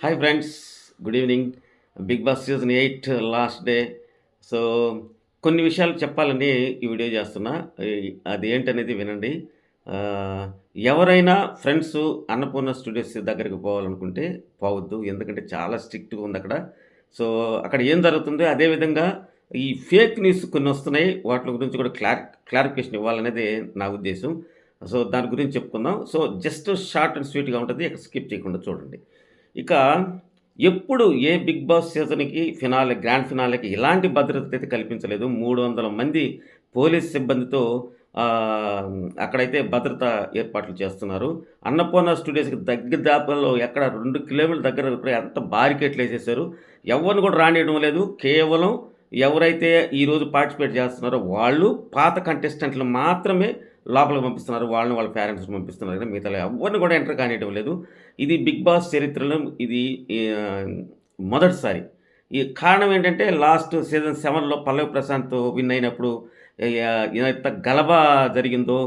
Hi friends, good evening. Big boss season 8 last day. So, కొన్ని విషయాలు చెప్పాలని ఈ వీడియో చేస్తున్నా. అదేంటనేది వినండి. ఆహ్, ఎవరైనా ఫ్రెండ్స్ అన్నపూర్ణ స్టూడియోస్ దగ్గరికి పోవాలనుకుంటే పోవద్దు. ఎందుకంటే చాలా స్ట్రిక్ట్‌గా ఉందక్కడ. సో, అక్కడ ఏం జరుగుతుందో అదే విధంగా ఈ ఫేక్ న్యూస్ కొన్నొస్తున్నాయి. వాటిల గురించి కూడా క్లారిఫికేషన్ ఇవ్వాలనేదే నా ఉద్దేశ్యం. సో, దాని గురించి చెప్పుకుందాం. సో, జస్ట్ షార్ట్ అండ్ స్వీట్‌గా ఉంటది. ఇక్కడ స్కిప్ చేయకుండా చూడండి. ఇక ఎప్పుడు ఏ 'బిగ్ బాస్' సీజన్‌కి గ్రాండ్ ఫినాలేకి ఇలాంటి భద్రత అయితే కల్పించలేదు. 300 మంది పోలీస్ సిబ్బందితో ఆహ్, అక్కడైతే భద్రత ఏర్పాట్లు చేస్తున్నారు. అన్నపూర్ణ స్టూడియోస్‌కి దగ్గరలో ఎక్కడ 2 కిలోమీటర్ల దగ్గర కూడా ఎంత బారికేడ్లేసేశారు. ఎవరిని కూడా రానియడం లేదు. కేవలం ఎవరైతే ఈరోజు పార్టిసిపేట్ చేస్తున్నారో వాళ్ళు, పాత కంటెస్టెంట్‌లు మాత్రమే లోపలికి పంపిస్తున్నారు. వాళ్ళని వాళ్ళ పేరెంట్స్‌ని పంపిస్తున్నారు గానీ మిగతా ఎవ్వరిని కూడా ఎంటర్ కానీయడం లేదు. ఇది 'బిగ్ బాస్' చరిత్రలో ఇది ఆహ్, మొదటిసారి. ఈ కారణం ఏంటంటే లాస్ట్ సీజన్ 7లో పల్లవి ప్రశాంత్ విన్ అయినప్పుడు ఎంత గలబా జరిగిందో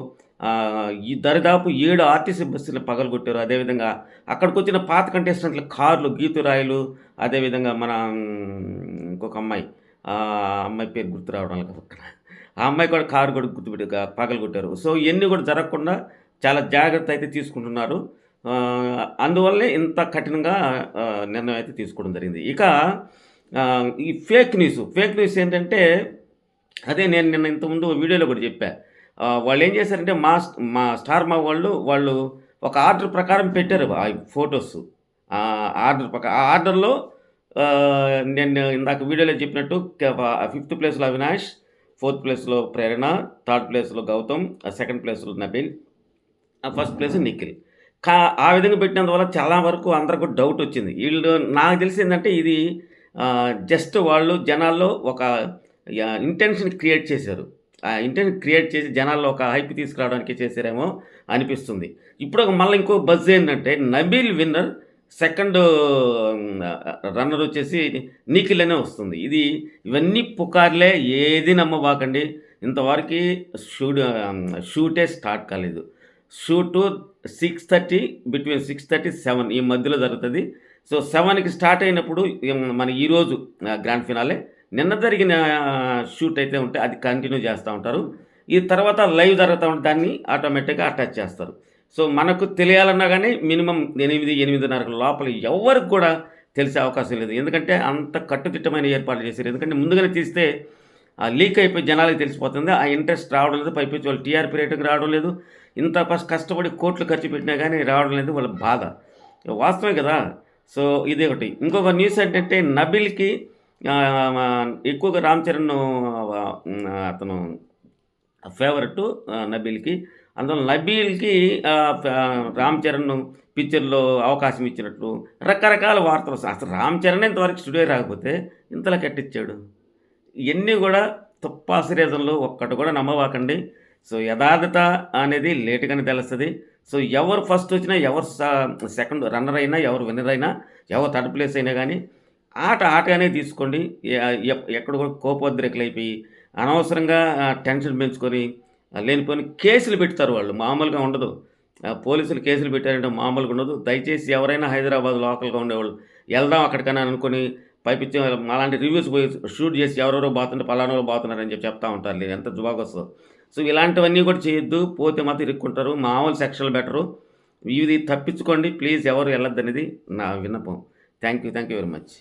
ఈ దరిదాపు 7 ఆర్టీసీ బస్సులు పగలగొట్టారు. అదేవిధంగా అక్కడికొచ్చిన పాత కంటెస్టెంట్ల కార్లు గీతురాయిలు, అదేవిధంగా మన ఇంకొక అమ్మాయి, అమ్మాయి పేరు గుర్తు రావడం లేదు పక్కన. ఆ అమ్మాయి కూడా కారు కూడా పగలగొట్టారు. సో, ఇయన్నీ కూడా జరగకుండా చాలా జాగ్రత్త అయితే తీసుకుంటున్నారు. అందువల్లే ఇంత కఠినంగా నిర్ణయం అయితే తీసుకోవడం జరిగింది. ఇక ఈ ఫేక్ న్యూస్ ఏంటంటే అదే నేను నిన్న ఇంతకుముందు వీడియోలో కూడా చెప్పా. వాళ్ళేం చేశారంటే మా స్టార్ మా వాళ్ళు ఒక ఆర్డర్ ప్రకారం పెట్టారు ఆ ఫోటోస్. ఆ ఆర్డర్‌లో నేను ఇందాక వీడియోలో చెప్పినట్టు ఫిఫ్త్ ప్లేస్‌లో అవినాష్, ఫోర్త్ ప్లేస్‌లో ప్రేరణ, థర్డ్ ప్లేస్‌లో గౌతమ్, సెకండ్ ప్లేస్‌లో నబీల్, ఫస్ట్ ప్లేస్ నిఖిల్. ఆ విధంగా పెట్టినందువల్ల చాలా వరకు అందరికి డౌటొచ్చింది. నాకు తెలిసిందేంటంటే ఇది జస్ట్ వాళ్ళు జనాల్లో ఒక ఇంటెన్షన్ క్రియేట్ చేశారు. ఆ ఇంటెన్షన్ క్రియేట్ చేసి జనాల్లో ఒక హైప్ తీసుకురావడానికి చేశారేమో అనిపిస్తుంది. ఇప్పుడు మళ్ళీ ఇంకో బజ్ ఏంటంటే నబీల్ విన్నర్, సెకండ్ రన్నర్ వచ్చేసి నిఖిల్ అనే వస్తుంది. ఇవన్నీ పుకార్లే, ఏది నమ్మబాకండి. ఇంతవరకి షూటే స్టార్ట్ కాలేదు. షూటు 6:30 బిట్వీన్ 6:30, 7 ఈ మధ్యలో జరుగుతది. సో, 7కి స్టార్ట్ అయినప్పుడు మన ఈరోజు గ్రాండ్ ఫినాలే. నిన్న జరిగిన షూట్ అయితే ఉంటే అది కంటిన్యూ చేస్తా ఉంటారు. ఈ తర్వాత లైవ్ జరుగుతా ఉంటే దాన్ని ఆటోమేటిక్‌గా అటాచ్ చేస్తారు. సో, మనకు తెలియాలన్నా గానీ మినిమమ్ 8, 8:30 లోపల ఎవ్వరికి కూడా తెలిసే అవకాశం లేదు. ఎందుకంటే అంత కట్టుదిట్టమైన ఏర్పాట్లు చేశారు. ఎందుకంటే ముందుగానే తీస్తే లీక్ అయిపోయి జనాలకి తెలిసిపోతుంది. ఆ ఇంట్రెస్ట్ రావడం లేదు. పైపెచ్చి వాళ్ళు టీఆర్‌పీ రేటింగ్ రావడం లేదు. ఇంత కష్టపడి కోట్లు ఖర్చు పెట్టినా గానీ రావడం లేదు. వాళ్ళ బాధ. వాస్తవమే కదా! సో, ఇదొకటి. ఇంకొక న్యూస్ ఏంటంటే నబీల్‌కి ఎక్కువగా రామ్ చరణ్ అతను ఫేవరెటు నబీల్‌కి. అందువల్ల నబీల్‌కి రామ్ చరణ్ పిక్చర్‌లో అవకాశం ఇచ్చినట్లు రకరకాల వార్తలు అసలు రామ్ చరణ్ ఇంతవరకు స్టూడియో రాకపోతే ఇంతలా కట్టిచ్చాడు. ఇయన్నీ గూడా తుప్పాసి రీజన్‌లు, ఒక్కటి కూడా నమ్మబాకండి. సో, యథార్థత అనేది లేట్‌గానే తెలుస్తది. సో, ఎవరు ఫస్ట్ వచ్చినా, ఎవరు సెకండ్ రన్నర్ అయినా, ఎవరు విన్నర్ అయినా, ఎవరు థర్డ్ ప్లేస్ అయినా గానీ ఆటగానే తీసుకోండి. ఎక్కడ కూడా కోపోద్రేకులైపోయి అనవసరంగా టెన్షన్ పెంచుకొని లేనిపోని కేసులు పెడతారు వాళ్ళు. మామూలుగా ఉండదు. పోలీసులు కేసులు పెట్టారంటే మామూలుగా ఉండదు. దయచేసి ఎవరైనా హైదరాబాద్ లోకల్‌గా ఉండేవాళ్ళు ఎళ్దాం అక్కడికని అనుకోని పైపిచ్చి అలాంటి రివ్యూస్ పోయి షూట్ చేసి ఎవరెవరో పోతుంటే పలానోళ్ళు పోతున్నారని చెప్తా ఉంటారులే. ఎంత బాగొస్తదో. సో, ఇలాంటివన్నీ కూడా చేయొద్దు. పోతే మాత్రం ఇరుక్కుంటారు. మామూలు సెక్షన్‌లు బెటరు. ఇది తప్పించుకోండి ప్లీజ్. ఎవరు ఎళ్ళొద్దనేది నా విన్నపం. Thank you very much.